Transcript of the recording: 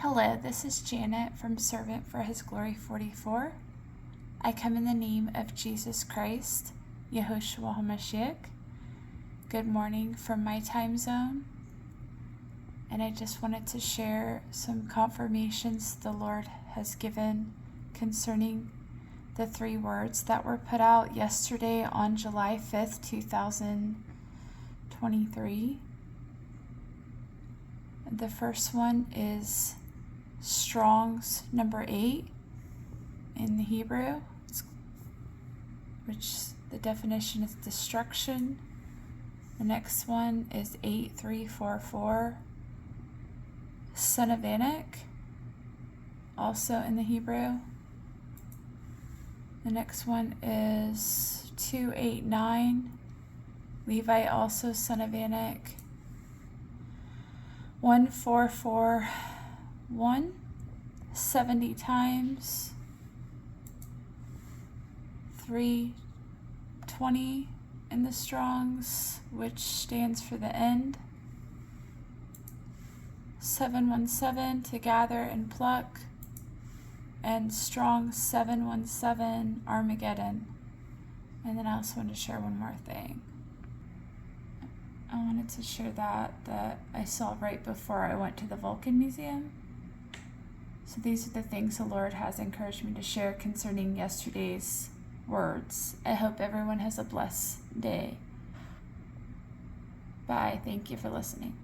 Hello, this is Janet from Servant for His Glory 44. I come in the name of Jesus Christ, Yehoshua HaMashiach. Good morning from my time zone. And I just wanted to share some confirmations the Lord has given concerning the 3 words that were put out yesterday on July 5th, 2023. The first one is Strong's number 8 in the Hebrew, which the definition is destruction. The next one is 8344, son of Anak, also in the Hebrew. The next one is 289, Levi, also son of Anak. 1441, 70 times. 320 in the Strong's, which stands for the end. 717, to gather and pluck. And Strong 717, Armageddon. And then I also want to share one more thing. I wanted to share that I saw right before I went to the Vulcan Museum. So these are the things the Lord has encouraged me to share concerning yesterday's words. I hope everyone has a blessed day. Bye. Thank you for listening.